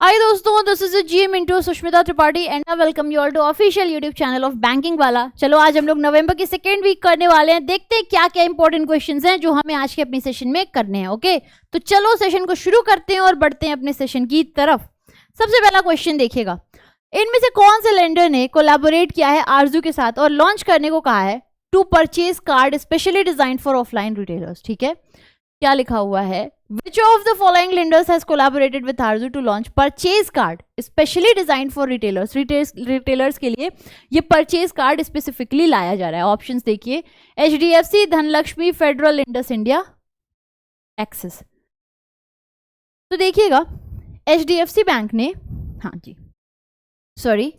हाय दोस्तों, this is जी Mintu Sushmita Tripathi and I welcome you all to official YouTube channel of banking Wala. चलो आज हम लोग नवंबर की सेकेंड वीक करने वाले हैं। देखते हैं क्या क्या इंपॉर्टेंट क्वेश्चंस हैं जो हमें आज के अपनी सेशन में करने हैं। ओके, तो चलो सेशन को शुरू करते हैं और बढ़ते हैं अपने सेशन की तरफ। सबसे पहला क्वेश्चन देखिएगा, इनमें से कौन से लेंडर ने कोलैबोरेट किया है आरजू के साथ और लॉन्च करने को कहा है to purchase card specially design for offline retailers. ठीक है, क्या लिखा हुआ है, which of the following lenders has collaborated with Arzu to launch purchase card specially designed for retailers के लिए ये purchase card specifically लाया जा रहा है। ऑप्शंस देखिए, HDFC, Dhanlaxmi, federal, Indus India, axis. तो देखिएगा HDFC बैंक ने, हाँ जी सॉरी,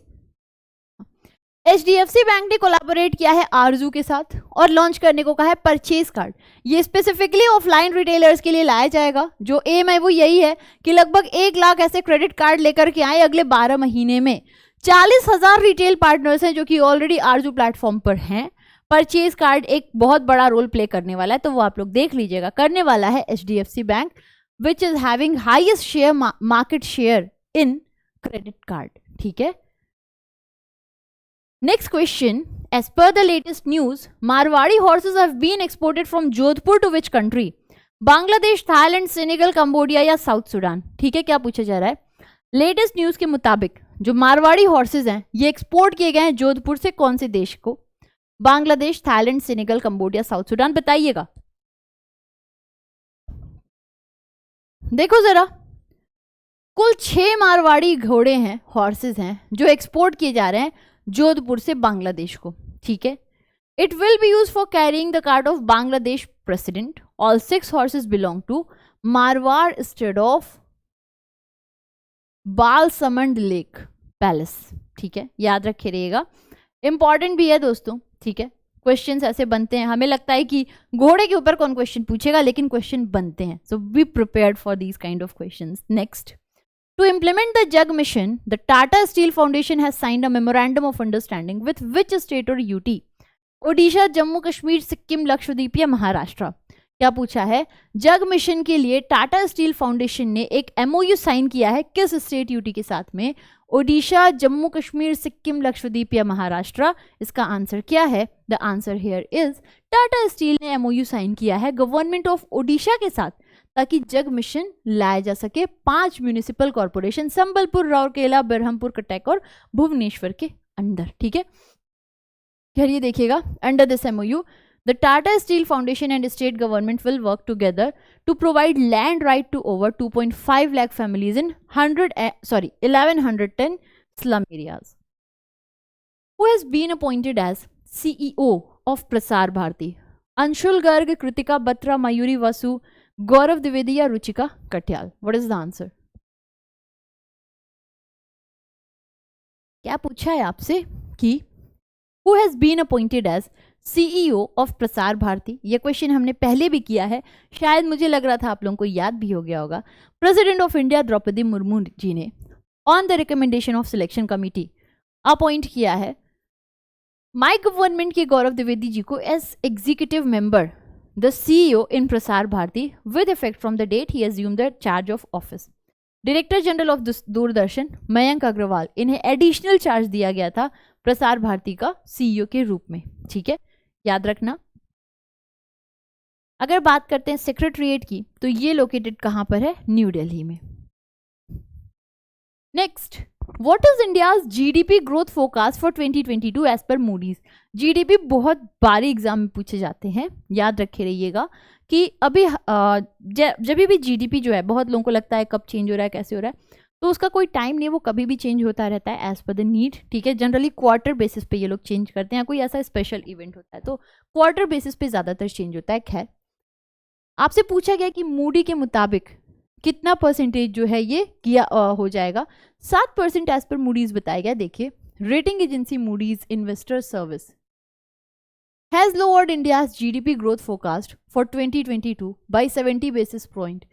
HDFC बैंक ने कोलैबोरेट किया है आरजू के साथ और लॉन्च करने को कहा है परचेज कार्ड। ये स्पेसिफिकली ऑफलाइन रिटेलर्स के लिए लाया जाएगा। जो एम है वो यही है कि लगभग 1 लाख ऐसे क्रेडिट कार्ड लेकर के आए अगले 12 महीने में। 40,000 रिटेल पार्टनर्स हैं जो कि ऑलरेडी आरजू प्लेटफॉर्म पर हैं। परचेज कार्ड एक बहुत बड़ा रोल प्ले करने वाला है, तो वो आप लोग देख लीजिएगा। करने वाला है HDFC bank, which is having highest share market share in credit card. ठीक है, next question, as per the latest news, Marwari horses have been exported from Jodhpur to which country? Bangladesh, Thailand, Senegal, Cambodia या south Sudan. ठीक है, क्या पूछा जा रहा है, लेटेस्ट न्यूज के मुताबिक जो मारवाड़ी हॉर्सेज हैं ये एक्सपोर्ट किए गए हैं जोधपुर से कौन से देश को? Bangladesh, Thailand, Senegal, Cambodia, south Sudan, बताइएगा। देखो जरा, कुल 6 मारवाड़ी घोड़े हैं, हॉर्सेज हैं जो एक्सपोर्ट किए जा रहे हैं जोधपुर से बांग्लादेश को। ठीक है, it will be use for carrying the card of Bangladesh president. All 6 horses belong to Marwar state of Balsamand lake palace. ठीक है, याद रखे रहिएगा, इंपॉर्टेंट भी है दोस्तों। ठीक है, क्वेश्चंस ऐसे बनते हैं, हमें लगता है कि घोड़े के ऊपर कौन क्वेश्चन पूछेगा, लेकिन क्वेश्चन बनते हैं। So be prepared for these kind of questions. Next, to implement the JAG mission, the Tata Steel Foundation has signed a memorandum of understanding with which state or UT? Odisha, Jammu Kashmir, Sikkim, Lakshadweep या महाराष्ट्र। क्या पूछा है, जग mission के लिए Tata steel foundation ने एक MOU sign किया है किस स्टेट यूटी के साथ में? ओडिशा, जम्मू कश्मीर, सिक्किम, लक्षद्वीप या महाराष्ट्र। इसका आंसर क्या है? The answer here is Tata steel ने MOU साइन किया है गवर्नमेंट ऑफ ओडिशा के साथ ताकि जग मिशन लाया जा सके 5 म्यूनिसिपल कॉर्पोरेशन संबलपुर, राउरकेला, बरहमपुर, कटक और भुवनेश्वर के अंदर। ठीक है, फिर ये देखिएगा, under this MOU the Tata steel foundation and state government will work together to provide land right to over 2.5 lakh families in 1110 slum areas. Who has been appointed as CEO of Prasar Bharati? Anshul Garg, Kritika Batra, Mayuri वसु, गौरव द्विवेदी या Ruchika Katiyal. What is the answer? क्या पूछा है आपसे कि who has been appointed as CEO of Prasar Bharati? ये question हमने पहले भी किया है, शायद मुझे लग रहा था आप लोगों को याद भी हो गया होगा। President of India Droupadi Murmu ji ने on the recommendation of selection committee appoint किया है माई गवर्नमेंट के गौरव द्विवेदी जी को as executive member the CEO in Prasar Bharati with effect from the date he assumed the charge of office. Director general of Doordarshan Mayank Agarwal, इन्हें additional charge दिया गया था प्रसार भारती का CEO के रूप में। ठीक है, याद रखना। अगर बात करते हैं सेक्रेटरीट की, तो ये लोकेटेड कहां पर है? न्यू दिल्ली में। Next, What is India's GDP growth forecast for 2022 as per Moody's? GDP बहुत बारी एग्जाम में पूछे जाते हैं, याद रखे रहिएगा कि अभी जब भी GDP जो है, बहुत लोगों को लगता है कब चेंज हो रहा है, कैसे हो रहा है, तो उसका कोई टाइम नहीं, वो कभी भी चेंज होता रहता है एज पर द नीड। ठीक है, जनरली क्वार्टर बेसिस पे ये लोग चेंज करते हैं, कोई ऐसा स्पेशल इवेंट होता है तो क्वार्टर बेसिस पे ज़्यादातर चेंज होता है। खैर, आपसे पूछा गया कि मूडी के मुताबिक कितना परसेंटेज जो है ये किया हो जाएगा? 7% एज पर मूडीज बताया गया। देखिए, rating agency Moody's investor service has lowered India's GDP growth forecast for 2022 by 70 basis point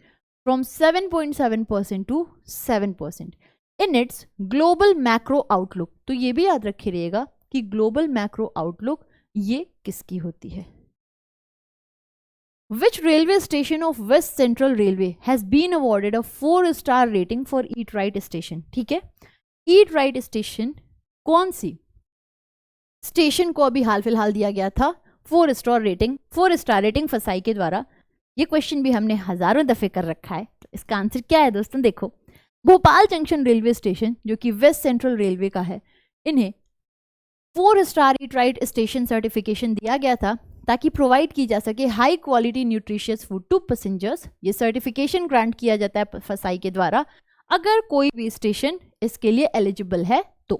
from 7.7% to 7% in its global macro outlook. तो ये भी याद रखे रहिएगा कि ग्लोबल मैक्रो आउटलुक ये किसकी होती है? Which railway station of West Central Railway has been awarded a 4-star rating for Eat Right Station? ठीक है, Eat Right Station कौन सी स्टेशन को अभी हाल फिलहाल दिया गया था 4-स्टार रेटिंग फसाई के द्वारा? ये क्वेश्चन भी हमने हजारों दफे कर रखा है, तो इसका आंसर क्या है दोस्तों? देखो, भोपाल जंक्शन रेलवे स्टेशन जो कि वेस्ट सेंट्रल रेलवे का है, इन्हें four star eat right station certification दिया गया था ताकि प्रोवाइड की जा सके high quality nutritious food to passengers. ये सर्टिफिकेशन ग्रांट किया जाता है फसाई के द्वारा अगर कोई भी स्टेशन इसके लिए एलिजिबल है तो।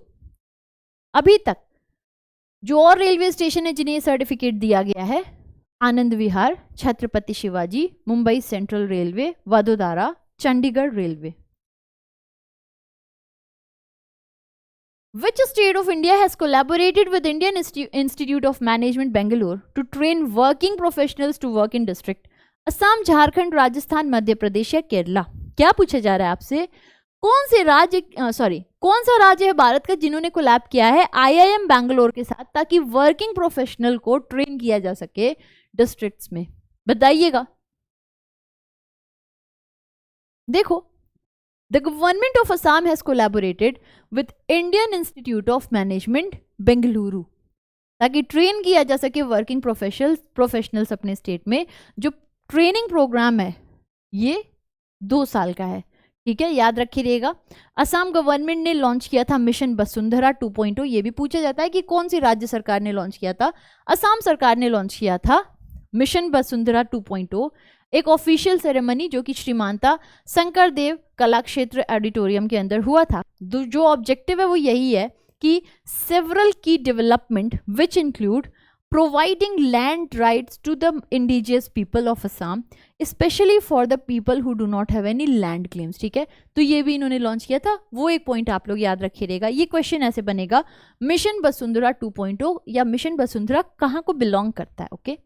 अभी तक जो और रेलवे स्टेशन है जिन्हें सर्टिफिकेट दिया गया है, Anand Vihar, Chhatrapati Shivaji, Mumbai central railway, Vadodara, Chandigarh railway. Which state of India has collaborated with Indian Institute of Management Bangalore to train working professionals to work in district? Assam, Jharkhand, Rajasthan, Madhya Pradesh या केरला? क्या पूछा जा रहा है आपसे? कौन सा राज्य है भारत का जिन्होंने कोलैब किया है IIM बैंगलोर के साथ ताकि वर्किंग प्रोफेशनल को ट्रेन किया जा सके डिस्ट्रिक्ट्स में? बताइएगा। देखो, The government of Assam has collaborated with Indian Institute of Management Bengaluru ताकि ट्रेन किया जा सके वर्किंग प्रोफेशनल्स अपने स्टेट में। जो ट्रेनिंग प्रोग्राम है ये 2 साल का है, ठीक है, याद रखिएगा। असम गवर्नमेंट ने लॉन्च किया था मिशन वसुंधरा 2.0। ये भी पूछा जाता है कि कौन सी राज्य सरकार ने लॉन्च किया था? असम सरकार ने लॉन्च किया था मिशन वसुंधरा 2.0। एक ऑफिशियल सेरेमनी जो कि श्रीमानता शंकर देव कला क्षेत्र ऑडिटोरियम के अंदर हुआ था। जो ऑब्जेक्टिव है वो यही है कि सेवरल की development which include providing land rights to the indigenous people of Assam, specially for the people who do not have any land claims. ठीक है, तो ये भी इन्होंने लॉन्च किया था। वो एक पॉइंट आप लोग याद रखिएगा। ये क्वेश्चन ऐसे बनेगा, मिशन वसुंधरा 2.0 या मिशन वसुंधरा कहाँ को बिलोंग करता है? Okay,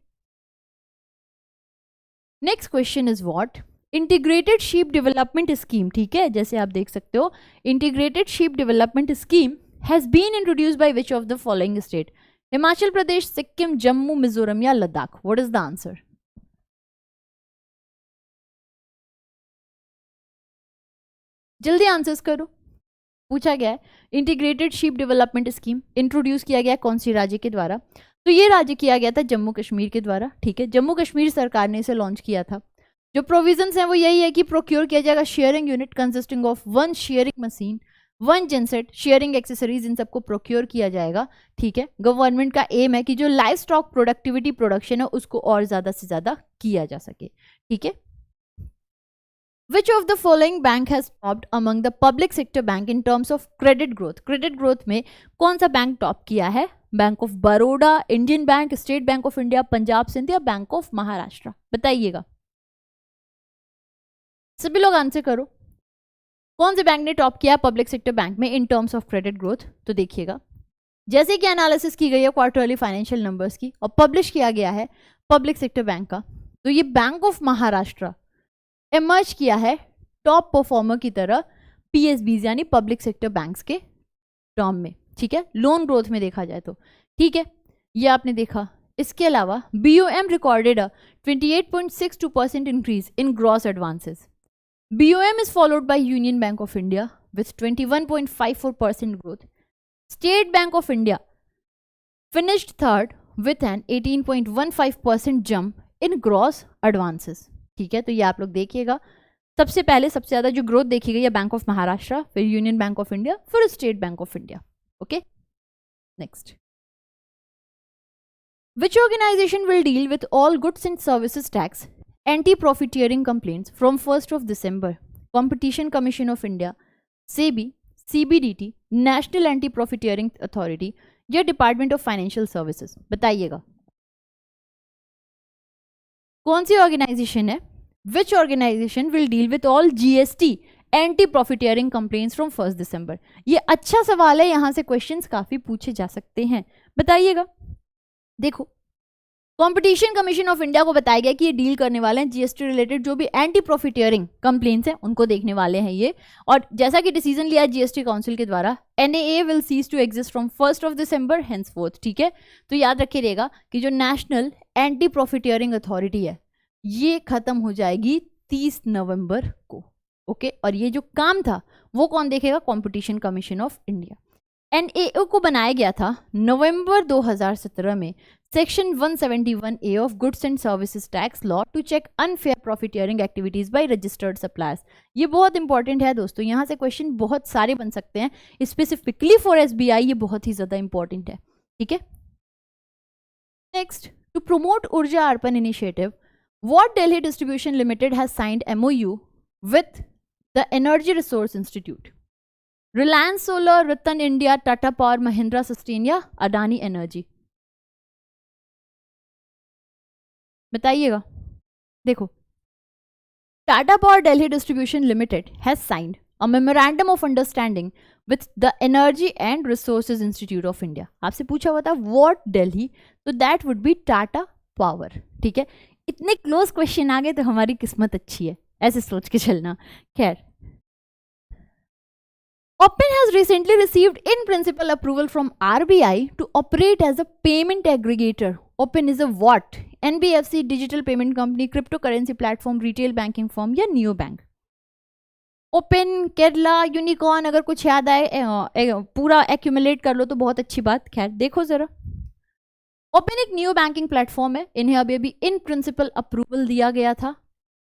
next question is what? Integrated sheep development scheme. ठीक है, जैसे आप देख सकते हो, integrated sheep development scheme has been introduce by which of the following state? Himachal Pradesh, Sikkim, Jammu, Mizoram या Ladakh? What is the answer? जल्दी आंसर्स करो। पूछा गया है integrated sheep development scheme introduce किया गया कौन सी राज्य के द्वारा? तो ये राज्य किया गया था जम्मू कश्मीर के द्वारा। ठीक है, जम्मू कश्मीर सरकार ने इसे लॉन्च किया था। जो प्रोविजंस हैं वो यही है कि प्रोक्योर किया जाएगा shearing unit consisting of 1 shearing machine, 1 genset, shearing accessories, इन सबको प्रोक्योर किया जाएगा। ठीक है, गवर्नमेंट का एम है कि जो लाइफ स्टॉक प्रोडक्टिविटी प्रोडक्शन है उसको और ज्यादा से ज्यादा किया जा सके। ठीक है, Which of the following bank has topped among the public sector bank in terms of credit growth? Credit growth में कौन सा बैंक टॉप किया है? Bank of Baroda, Indian bank, state bank of India, Punjab Sind या बैंक ऑफ महाराष्ट्र? बताइएगा, सभी लोग answer करो। कौन से बैंक ने टॉप किया पब्लिक सेक्टर बैंक में in terms of credit growth? तो देखिएगा, जैसे कि एनालिसिस की गई है क्वार्टरली फाइनेंशियल नंबर्स की और पब्लिश किया गया है पब्लिक सेक्टर बैंक का, तो ये बैंक ऑफ महाराष्ट्र इमर्ज किया है टॉप परफॉर्मर की तरह PSBs यानी पब्लिक सेक्टर बैंक्स के टर्म में। ठीक है, लोन ग्रोथ में देखा जाए तो। ठीक है, ये आपने देखा। इसके अलावा BOM recorded a 28.62% increase in gross advances. BOM is followed by Union Bank of India with 21.54% growth. State Bank of India finished third with an 18.15% jump in gross advances. ठीक है, तो ये आप लोग देखिएगा। सबसे पहले सबसे ज्यादा जो ग्रोथ देखी गई है बैंक ऑफ महाराष्ट्र, फिर यूनियन बैंक ऑफ इंडिया, फिर state bank of India. Okay, next, which organisation will deal with all goods and services tax anti profiteering complaints from 1 December? Competition commission of India, SEBI, CBDT, national anti profiteering authority या department of financial services? बताइएगा, कौन सी organisation है? Which organisation will deal with all GST anti profiteering complaints from 1 December? ये अच्छा सवाल है, यहां से क्वेश्चंस काफी पूछे जा सकते हैं। बताइएगा, देखो, कंपटीशन कमीशन ऑफ इंडिया को बताया गया कि ये डील करने वाले हैं GST रिलेटेड जो भी एंटी प्रॉफिटियरिंग कंप्लेंट्स हैं उनको देखने वाले हैं ये। और जैसा कि डिसीजन लिया GST काउंसिल के द्वारा, NAA will cease to exist from 1 December henceforth। ठीक है, तो याद रखिएगा कि जो नेशनल एंटी प्रॉफिटियरिंग अथॉरिटी है ये खत्म हो जाएगी 30 नवंबर को। ओके, और ये जो काम था वो कौन देखेगा? Competition commission of India. NAO को बनाया गया था नवंबर 2017 में section 171A of goods and services tax law to check unfair profiteering activities by registered suppliers. ये बहुत इंपॉर्टेंट है दोस्तों, यहाँ से क्वेश्चन बहुत सारे बन सकते हैं, स्पेसिफिकली फॉर एसबीआई ये बहुत ही ज्यादा इंपॉर्टेंट है। ठीक है, next, to promote Urja Arpan initiative, what Delhi distribution limited has signed MOU with the energy resource institute? Reliance solar, Ratan India, Tata power, Mahindra Susten या अडानी एनर्जी? बताइएगा। देखो, Tata power Delhi distribution limited has signed a memorandum of understanding with the energy and resources institute of India. आपसे पूछा हुआ था what Delhi, तो that would be Tata power. ठीक है, इतने क्लोज क्वेश्चन आ गए तो हमारी किस्मत अच्छी है, ऐसे सोच के चलना। खैर, Open has recently received in principle approval from RBI to operate as a payment aggregator. Open is a what? NBFC, digital payment company, cryptocurrency platform, retail banking firm या new bank? Open, Kerala, unicorn, अगर कुछ याद आए पूरा accumulate कर लो तो बहुत अच्छी बात। खैर देखो जरा, ओपन एक न्यू बैंकिंग प्लेटफॉर्म है, इन्हें अभी अभी इन प्रिंसिपल अप्रूवल दिया गया था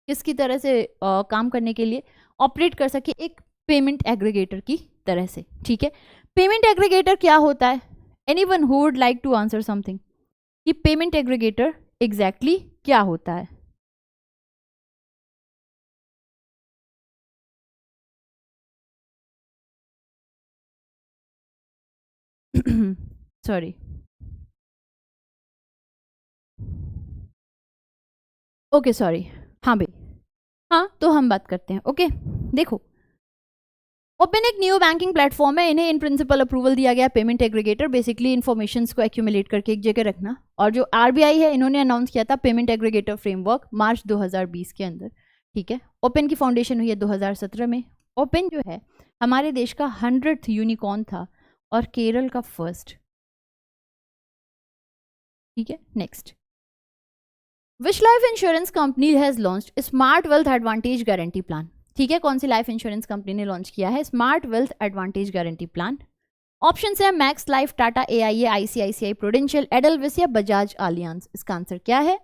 किसकी तरह से काम करने के लिए, ऑपरेट कर सके एक पेमेंट एग्रीगेटर की तरह से। ठीक है, पेमेंट एग्रीगेटर क्या होता है? Anyone who would like to answer something कि पेमेंट एग्रीगेटर एग्जैक्टली क्या होता है? सॉरी, ओके सॉरी, हाँ भाई, हाँ तो हम बात करते हैं। ओके देखो, ओपन एक न्यू बैंकिंग प्लेटफॉर्म है, इन्हें इन प्रिंसिपल अप्रूवल दिया गया पेमेंट एग्रीगेटर, बेसिकली इन्फॉर्मेशंस को एक्यूमुलेट करके एक जगह रखना। और जो आरबीआई है इन्होंने अनाउंस किया था पेमेंट एग्रीगेटर फ्रेमवर्क मार्च 2020 के अंदर। ठीक है, ओपन की फाउंडेशन हुई है 2017 में। ओपन जो है हमारे देश का 100th यूनिकॉर्न था और केरल का फर्स्ट। ठीक है, next, which life insurance company has launched smart wealth advantage guarantee plan? ठीक है, कौन सी लाइफ इंश्योरेंस कंपनी ने लॉन्च किया है smart wealth advantage guarantee plan? Option है max life, Tata AIA, ICICI prudential, Edelweiss या बजाज आलियांज। इसका आंसर क्या है?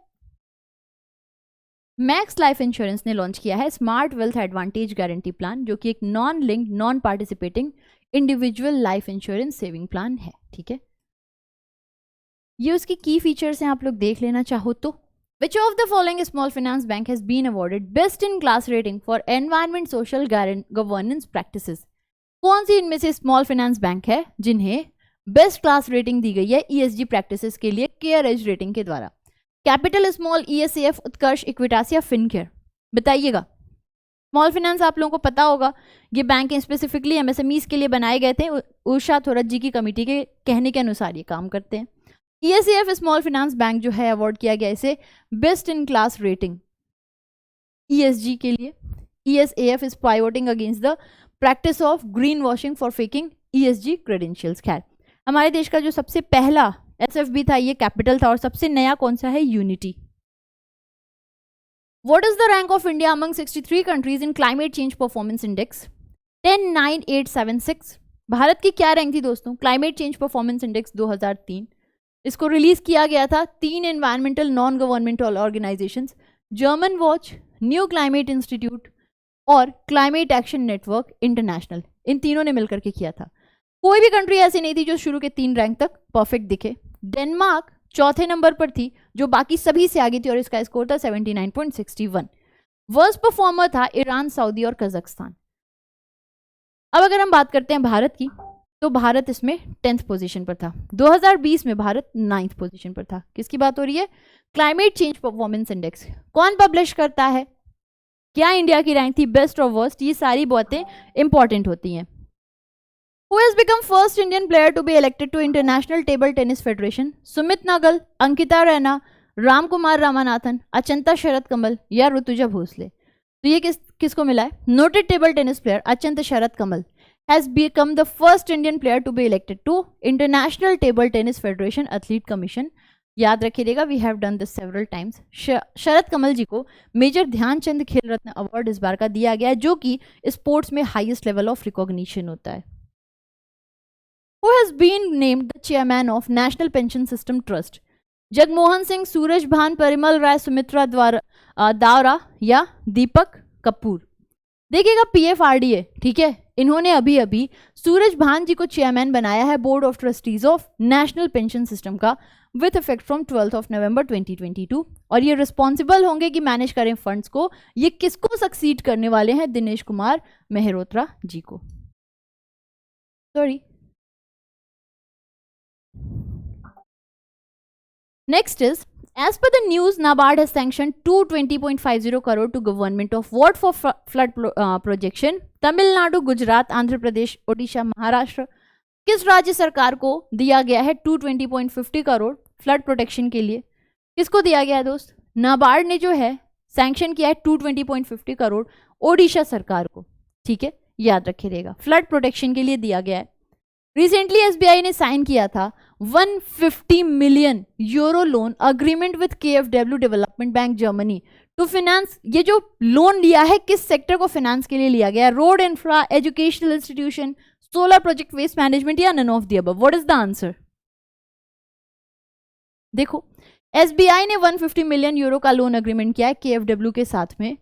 मैक्स लाइफ इंश्योरेंस ने लॉन्च किया है smart wealth advantage guarantee plan, जो कि एक non linked non participating individual life insurance saving plan है। ठीक है, ये उसकी की फीचर्स हैं, आप लोग देख लेना चाहो तो। Which of the following small finance bank has been awarded best in class rating for environment social governance practices? कौन सी इनमें से स्मॉल फाइनेंस बैंक है जिन्हें बेस्ट क्लास रेटिंग दी गई है ईएसजी प्रैक्टिसेस के लिए केयर एज रेटिंग के द्वारा? कैपिटल स्मॉल, ईएसएफ, उत्कर्ष, इक्विटास या फिनकेयर? बताइएगा। स्मॉल फाइनेंस आप लोगों को पता होगा, ये बैंक स्पेसिफिकली एमएसएमईज के लिए बनाए गए थे। उषा थोरत जी की कमेटी के कहने के अनुसार ये काम करते हैं। ईएसएफ स्मॉल फाइनेंस बैंक जो है अवार्ड किया गया इसे best in class rating ESG के लिए। ESF is pivoting against the practice of green washing for faking ESG credentials. खैर, हमारे देश का जो सबसे पहला एसएफबी था ये कैपिटल था, और सबसे नया कौन सा है? Unity. What is the rank of India among 63 countries in climate change performance index? 109,876। Bharat की क्या रैंक थी दोस्तों क्लाइमेट चेंज परफॉर्मेंस इंडेक्स 2003? इसको रिलीज किया गया था 3 environmental non governmental organisations, German watch, new climate institute और क्लाइमेट एक्शन नेटवर्क इंटरनेशनल, इन तीनों ने मिलकर के किया था। कोई भी कंट्री ऐसी नहीं थी जो शुरू के 3 रैंक तक परफेक्ट दिखे। डेनमार्क चौथे नंबर पर थी जो बाकी सभी से आगे थी और इसका स्कोर था 79.61। वर्स्ट परफॉर्मर था ईरान, सऊदी और कजाकिस्तान। अब अगर हम बात करते हैं भारत की, तो भारत इसमें 10th पोजीशन पर था। 2020 में भारत 9th पोजीशन पर था। किसकी बात हो रही है? क्लाइमेट चेंज परफॉर्मेंस इंडेक्स कौन पब्लिश करता है? क्या इंडिया की रैंक थी बेस्ट और वर्स्ट? ये सारी बातें इंपॉर्टेंट होती हैं। Who has become first Indian player to be elected to International Table Tennis Federation? Sumit Nagal, Ankita Raina, Ram Kumar Ramanathan, Achanta शरद कमल या ऋतुजा भोसले? तो ये किसको मिला है? Noted table tennis player Achanta Sharad Kamal has become the first Indian player to be elected to International Table Tennis Federation Athlete Commission याद रखिएगा, we have done this several times. Sharath Kamal ji को major Dhyanchand खेल रत्न अवार्ड इस बार का दिया गया है, जो कि स्पोर्ट्स में हाईएस्ट लेवल ऑफ रिकॉग्निशन होता है। Who has been named the chairman of National Pension System Trust? Jagmohan Singh, सूरज भान, परिमल राय, सुमित्रा दावरा या दीपक कपूर। देखिएगा PFRDA, ठीक है, इन्होंने अभी अभी सूरज भान जी को चेयरमैन बनाया है board of trustees of national pension system का, विथ इफेक्ट फ्रॉम 12 नवंबर 2022। और ये रिस्पॉन्सिबल होंगे कि मैनेज करें फंड्स को। ये किसको सक्सीड करने वाले हैं? दिनेश कुमार मेहरोत्रा जी को। Sorry, next is, as per the news, NABARD has sanctioned 220.50 crore to government of what for flood projection? Tamil Nadu, Gujarat, Andhra Pradesh, Odisha, Maharashtra। किस राज्य सरकार को दिया गया है 220.50 करोड़ फ्लड प्रोटेक्शन के लिए? किसको दिया गया है दोस्त? नाबार्ड ने जो है सैंक्शन किया है 220.50 करोड़ ओडिशा सरकार को, ठीक है, याद रखिएगा, फ्लड प्रोटेक्शन के लिए दिया गया है। रिसेंटली SBI ने साइन किया था 150 million euro loan agreement with KfW development bank Germany to finance. ये जो लोन लिया है किस सेक्टर को फिनेंस के लिए लिया गया? Road infra, educational institution, solar project, waste management या none of the above? What is the answer? देखो, SBI ने 150 मिलियन यूरो का लोन अग्रीमेंट किया है KfW के साथ में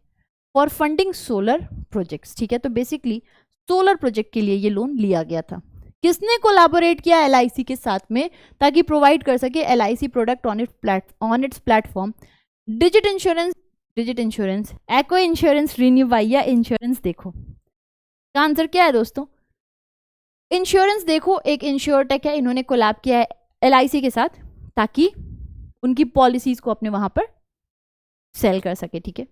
फॉर फंडिंग सोलर प्रोजेक्ट्स, ठीक है। तो बेसिकली सोलर प्रोजेक्ट के लिए ये लोन लिया गया था। किसने कोलैबोरेट किया? LIC के साथ में, ताकि प्रोवाइड कर सके LIC product on its platform. Digit insurance, aqua insurance, Renewbuy या इंश्योरेंस? देखो का आंसर क्या है दोस्तों? इंश्योरेंस। देखो, एक इंश्योरटेक है, इन्होंने कोलैब किया है LIC के साथ ताकि उनकी पॉलिसीज को अपने वहां पर सेल कर सके, ठीक है।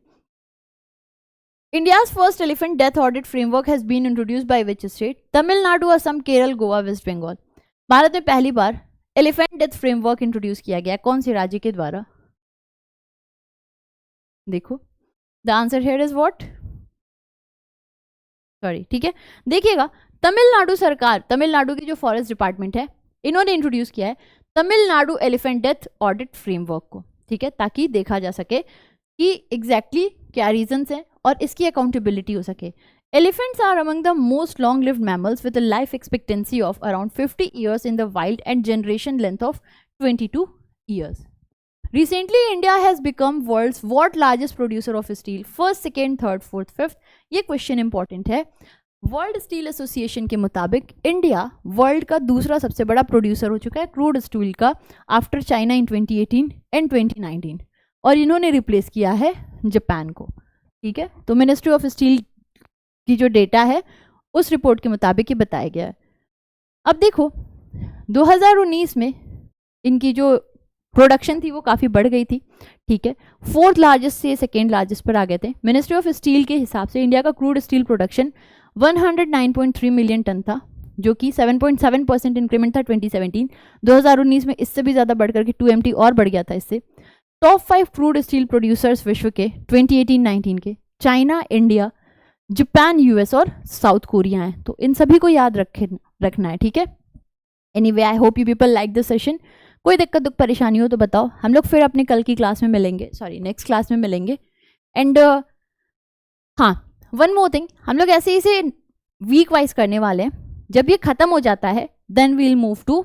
India's first elephant death audit framework has been introduced by which state? Tamil Nadu, Assam, Kerala, Goa, West Bengal। Bharat में पहली बार एलिफेंट डेथ फ्रेमवर्क इंट्रोड्यूस किया गया, कौन से राज्य के द्वारा? देखो, the answer here is what? Sorry, ठीक है, देखिएगा, तमिलनाडु सरकार, तमिलनाडु की जो फॉरेस्ट डिपार्टमेंट है, इन्होंने इंट्रोड्यूस किया है Tamil Nadu elephant death audit framework को, ठीक है, ताकि देखा जा सके कि एग्जैक्टली क्या रीजंस हैं और इसकी अकाउंटेबिलिटी हो सके। Elephants are among the most long-lived mammals with a life expectancy of around 50 years in the wild and generation length of 22 years. Recently, India has become world's what largest producer of steel? First, second, third, fourth, fifth? ये question important है। World steel association के मुताबिक India world का दूसरा सबसे बड़ा producer हो चुका है क्रूड स्टील का, आफ्टर चाइना इन 2018 एंड 2019, और इन्होंने रिप्लेस किया है जापान को, ठीक है। तो मिनिस्ट्री ऑफ स्टील की जो डेटा है उस रिपोर्ट के मुताबिक ये बताया गया है। अब देखो, 2019 में इनकी जो प्रोडक्शन थी वो काफ़ी बढ़ गई थी, ठीक है, फोर्थ लार्जेस्ट से सेकेंड लार्जेस्ट पर आ गए थे। मिनिस्ट्री ऑफ स्टील के हिसाब से इंडिया का crude steel production 109.3 million ton था, जो कि 7.7% इंक्रीमेंट था 2017। 2019 में इससे भी ज़्यादा बढ़कर के 2 MT और बढ़ गया था इससे। टॉप 5 क्रूड स्टील प्रोड्यूसर्स विश्व के 2018-19 के चाइना, इंडिया, जापान, US और साउथ कोरिया हैं। तो इन सभी को याद रखना है, ठीक है। Anyway, I hope you people like this session. कोई दिक्कत दुख परेशानी हो तो बताओ, हम लोग फिर अपने कल की क्लास में मिलेंगे, नेक्स्ट क्लास में मिलेंगे। एंड हाँ, वन मोर थिंग, हम लोग ऐसे इसे वीक वाइज करने वाले हैं। जब ये खत्म हो जाता है then we'll move to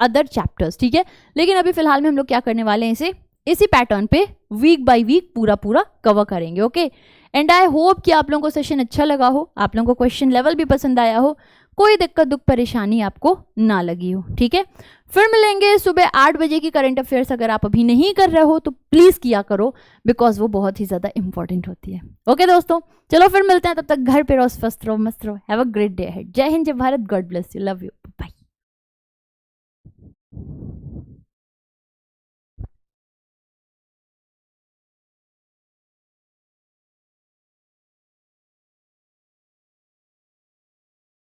other chapters, ठीक है। लेकिन अभी फिलहाल में हम लोग क्या करने वाले हैं, इसे इसी पैटर्न पे वीक बाय वीक पूरा कवर करेंगे, ओके। एंड आई होप कि आप लोगों को सेशन अच्छा लगा हो, आप लोगों को क्वेश्चन लेवल भी पसंद आया हो, कोई दिक्कत दुख परेशानी आपको ना लगी हो, ठीक है। फिर मिलेंगे सुबह 8 बजे की करंट अफेयर्स। अगर आप अभी नहीं कर रहे हो तो प्लीज़ किया करो, बिकॉज वो बहुत ही ज़्यादा इंपॉर्टेंट होती है, ओके दोस्तों। चलो फिर मिलते हैं, तब तक घर पे रहो, स्वस्थ रहो, मस्त रहो। Have a great day ahead. जय हिंद, जय Bharat, god bless you, love you, bye.